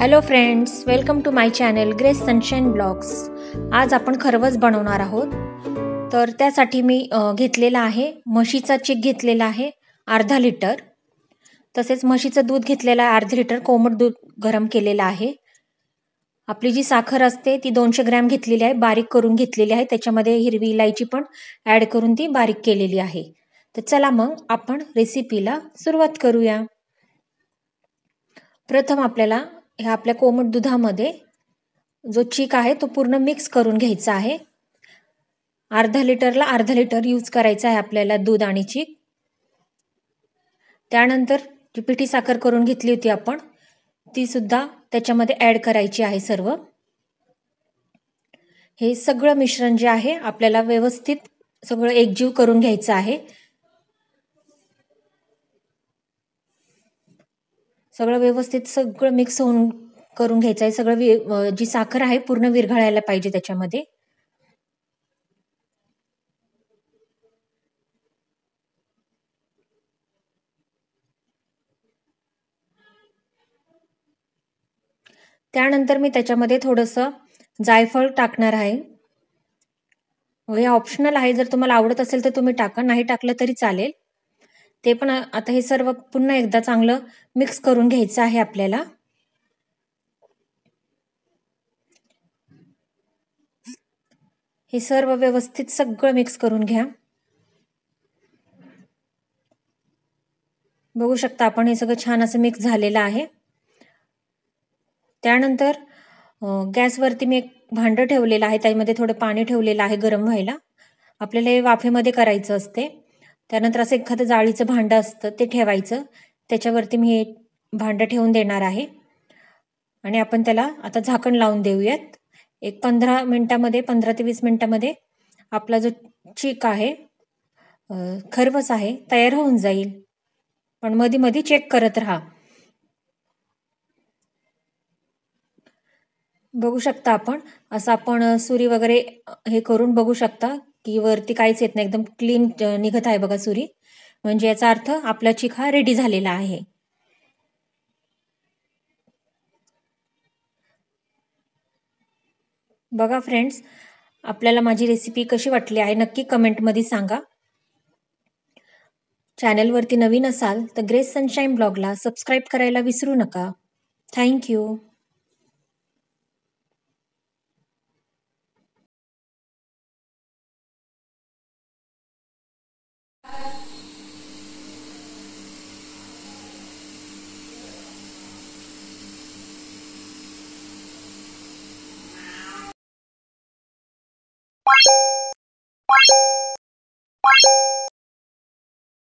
Hello friends, welcome to my channel Grace Sunshine Blogs. आज आपण खरवस बनवणार आहोत. तर त्यासाठी मी घेतलेला आहे म्हशीचा चीक घेतलेला आहे अर्धा लिटर. तसेच म्हशीचं दूध घेतलेलं आहे अर्धा लिटर. कोमट दूध गरम केलेलं आहे. आपली जी साखर असते ती 200 ग्रॅम घेतलेली आहे, बारीक करून घेतलेली आहे. त्याच्यामध्ये हिरवी इलायची पण ॲड करून ती बारीक केलेली आहे. तर चला मग आपण रेसिपीला सुरुवात करूया. प्रथम आपल्याला ह्या आपल्या कोमट दुधामध्ये जो चीक आहे तो पूर्ण मिक्स करून घ्यायचा आहे. अर्धा लिटरला अर्धा लिटर यूज करायचा आहे आपल्याला दूध आणि चीक. त्यानंतर जी पिठी साखर करून घेतली होती आपण ती सुद्धा त्याच्यामध्ये ॲड करायची आहे. सर्व हे सगळं मिश्रण जे आहे आपल्याला व्यवस्थित सगळं एकजीव करून घ्यायचं आहे. सगळं व्यवस्थित सगळं मिक्स होऊन करून घ्यायचं आहे. सगळं जी साखर आहे पूर्ण विरघळायला पाहिजे त्याच्यामध्ये. त्यानंतर मी त्याच्यामध्ये थोडंसं जायफळ टाकणार आहे. हे ऑप्शनल आहे, जर तुम्हाला आवडत असेल तर तुम्ही टाका, नाही टाकलं तरी चालेल. ते पण आता हे सर्व पुन्हा एकदा चांगलं मिक्स करून घ्यायचं आहे आपल्याला. हे सर्व व्यवस्थित सगळं मिक्स करून घ्या. बघू शकता आपण हे सगळं छान असं मिक्स झालेलं आहे. त्यानंतर गॅसवरती मी एक भांडं ठेवलेलं आहे, त्यामध्ये थोडं पाणी ठेवलेलं आहे गरम व्हायला. आपल्याला हे वाफेमध्ये करायचं असते. त्यानंतर असं एखादं जाळीचं भांडं असतं ते ठेवायचं. त्याच्यावरती मी हे भांडं ठेवून देणार आहे आणि आपण त्याला आता झाकण लावून देऊयात. एक 15 मिनिटामध्ये 15 ते 20 मिनिटामध्ये आपला जो चीक आहे खरवस आहे तयार होऊन जाईल. पण मध्ये मध्ये चेक करत राहा. बघू शकता आपण सुरी वगैरे हे करून बघू शकता की वरती काहीच येत नाही, एकदम क्लीन निघत आहे बघा सुरी. म्हणजे याचा अर्थ आपला चीक हा रेडी झालेला आहे. बघा फ्रेंड्स, आपल्याला माझी रेसिपी कशी वाटली आहे नक्की कमेंटमध्ये सांगा. चॅनलवरती नवीन असाल तर ग्रेस सनशाईन ब्लॉगला सबस्क्राईब करायला विसरू नका. थँक्यू.